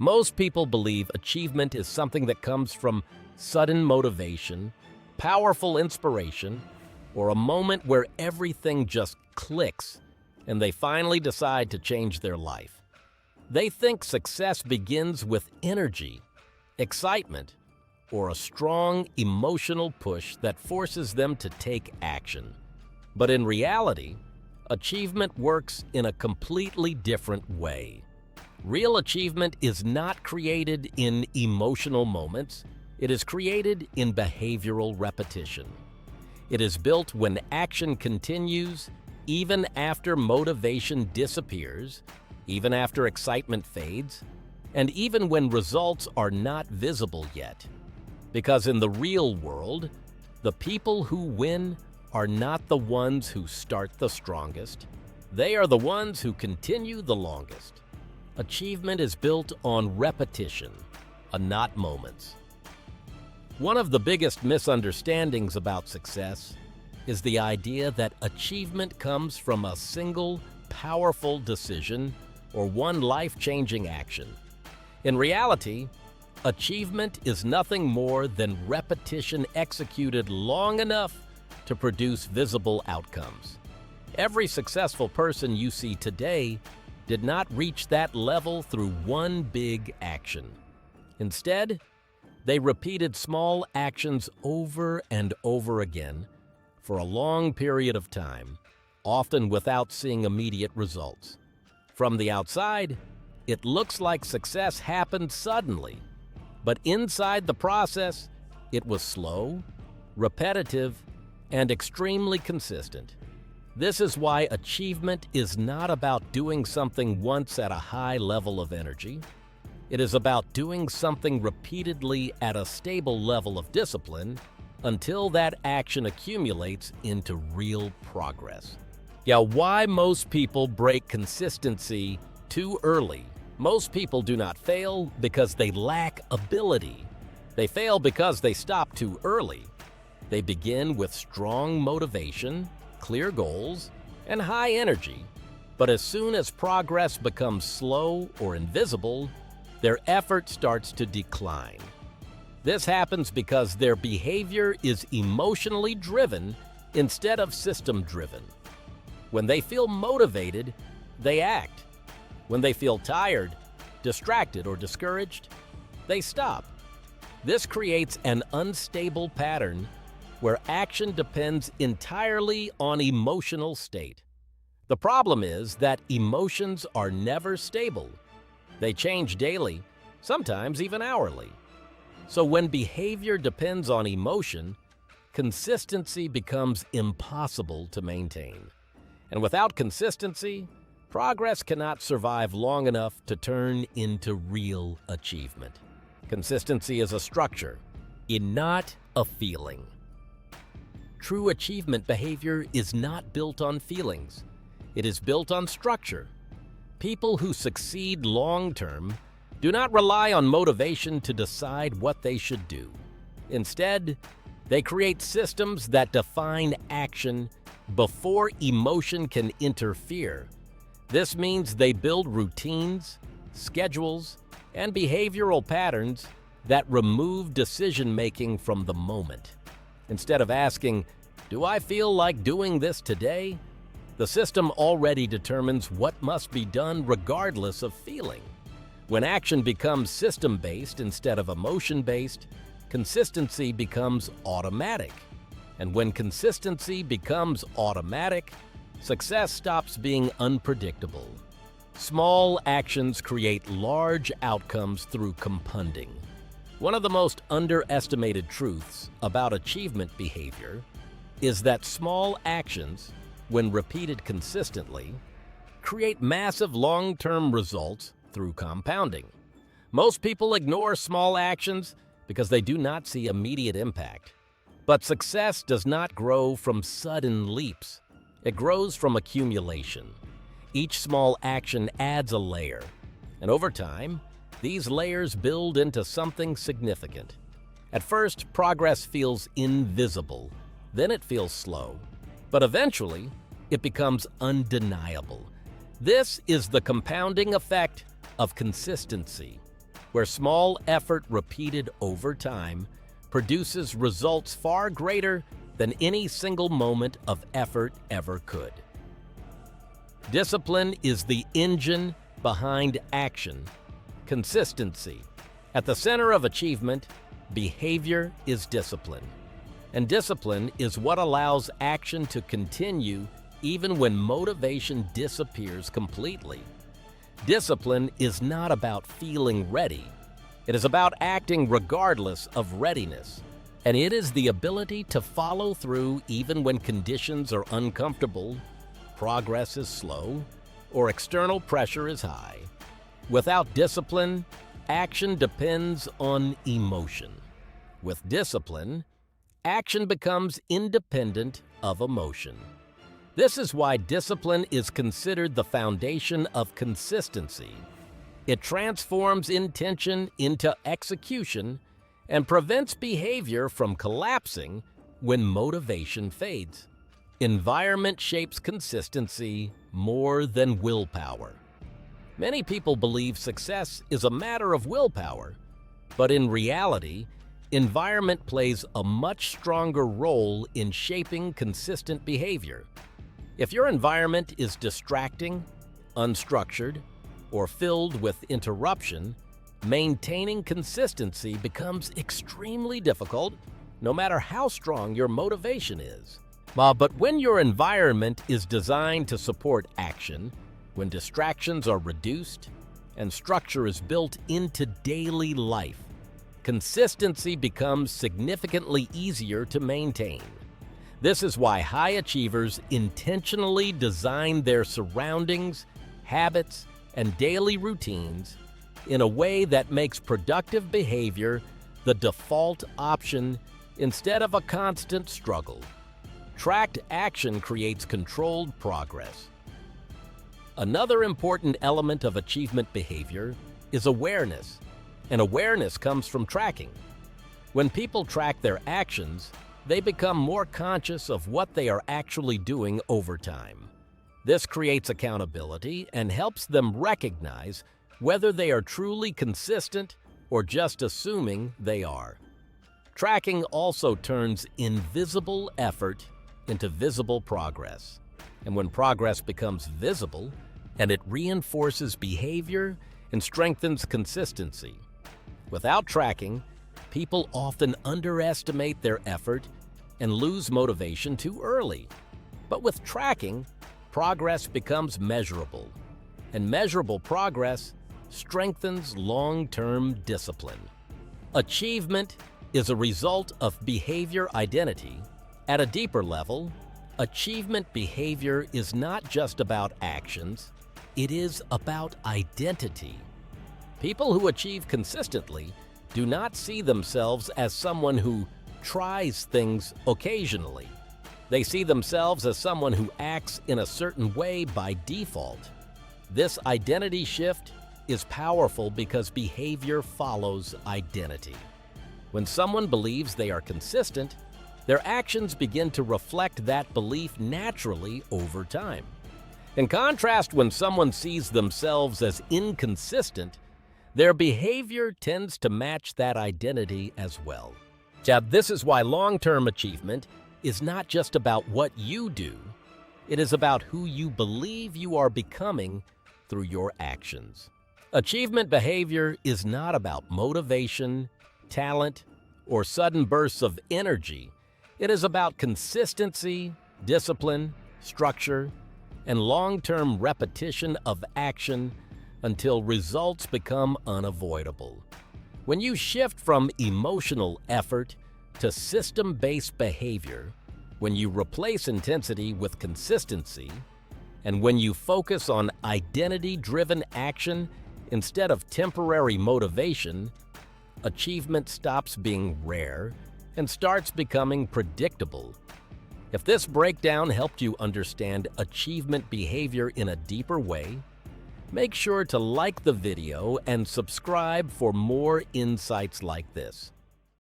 Most people believe achievement is something that comes from sudden motivation, powerful inspiration, or a moment where everything just clicks and they finally decide to change their life. They think success begins with energy, excitement, or a strong emotional push that forces them to take action. But in reality, achievement works in a completely different way. Real achievement is not created in emotional moments. It is created in behavioral repetition. It is built when action continues, even after motivation disappears, even after excitement fades, and even when results are not visible yet. Because in the real world, the people who win are not the ones who start the strongest. They are the ones who continue the longest. Achievement is built on repetition, not moments. One of the biggest misunderstandings about success is the idea that achievement comes from a single, powerful decision or one life-changing action. In reality, achievement is nothing more than repetition executed long enough to produce visible outcomes. Every successful person you see today did not reach that level through one big action. Instead, they repeated small actions over and over again for a long period of time, often without seeing immediate results. From the outside, it looks like success happened suddenly, but inside the process, it was slow, repetitive, and extremely consistent. This is why achievement is not about doing something once at a high level of energy. It is about doing something repeatedly at a stable level of discipline until that action accumulates into real progress. Why most people break consistency too early? Most people do not fail because they lack ability. They fail because they stop too early. They begin with strong motivation, clear goals, and high energy, but as soon as progress becomes slow or invisible, their effort starts to decline. This happens because their behavior is emotionally driven instead of system-driven. When they feel motivated, they act. When they feel tired, distracted, or discouraged, they stop. This creates an unstable pattern where action depends entirely on emotional state. The problem is that emotions are never stable. They change daily, sometimes even hourly. So when behavior depends on emotion, consistency becomes impossible to maintain. And without consistency, progress cannot survive long enough to turn into real achievement. Consistency is a structure, not a feeling. True achievement behavior is not built on feelings. It is built on structure. People who succeed long-term do not rely on motivation to decide what they should do. Instead, they create systems that define action before emotion can interfere. This means they build routines, schedules, and behavioral patterns that remove decision-making from the moment. Instead of asking, "Do I feel like doing this today?" the system already determines what must be done regardless of feeling. When action becomes system-based instead of emotion-based, consistency becomes automatic. And when consistency becomes automatic, success stops being unpredictable. Small actions create large outcomes through compounding. One of the most underestimated truths about achievement behavior is that small actions, when repeated consistently, create massive long-term results through compounding. Most people ignore small actions because they do not see immediate impact. But success does not grow from sudden leaps. It grows from accumulation. Each small action adds a layer, and over time, these layers build into something significant. At first, progress feels invisible, then it feels slow, but eventually, it becomes undeniable. This is the compounding effect of consistency. where small effort repeated over time produces results far greater than any single moment of effort ever could. Discipline is the engine behind action. Consistency. At the center of achievement, behavior is discipline. And discipline is what allows action to continue even when motivation disappears completely. Discipline is not about feeling ready. It is about acting regardless of readiness. And it is the ability to follow through even when conditions are uncomfortable, progress is slow, or external pressure is high. Without discipline, action depends on emotion. With discipline, action becomes independent of emotion. This is why discipline is considered the foundation of consistency. It transforms intention into execution and prevents behavior from collapsing when motivation fades. Environment shapes consistency more than willpower. Many people believe success is a matter of willpower, but in reality, environment plays a much stronger role in shaping consistent behavior. If your environment is distracting, unstructured, or filled with interruption, maintaining consistency becomes extremely difficult, no matter how strong your motivation is. But when your environment is designed to support action, when distractions are reduced and structure is built into daily life, consistency becomes significantly easier to maintain. This is why high achievers intentionally design their surroundings, habits, and daily routines in a way that makes productive behavior the default option instead of a constant struggle. Tracked action creates controlled progress. Another important element of achievement behavior is awareness, and awareness comes from tracking. When people track their actions, they become more conscious of what they are actually doing over time. This creates accountability and helps them recognize whether they are truly consistent or just assuming they are. Tracking also turns invisible effort into visible progress. And when progress becomes visible, and it reinforces behavior and strengthens consistency. Without tracking, people often underestimate their effort and lose motivation too early. But with tracking, progress becomes measurable, and measurable progress strengthens long-term discipline. Achievement is a result of behavior identity. At a deeper level, achievement behavior is not just about actions, it is about identity. People who achieve consistently do not see themselves as someone who tries things occasionally. They see themselves as someone who acts in a certain way by default. This identity shift is powerful because behavior follows identity. When someone believes they are consistent, their actions begin to reflect that belief naturally over time. In contrast, when someone sees themselves as inconsistent, their behavior tends to match that identity as well. This is why long-term achievement is not just about what you do, it is about who you believe you are becoming through your actions. Achievement behavior is not about motivation, talent, or sudden bursts of energy. It is about consistency, discipline, structure, and long-term repetition of action until results become unavoidable. When you shift from emotional effort to system-based behavior, when you replace intensity with consistency, and when you focus on identity-driven action instead of temporary motivation, achievement stops being rare and starts becoming predictable. If this breakdown helped you understand achievement behavior in a deeper way, make sure to like the video and subscribe for more insights like this.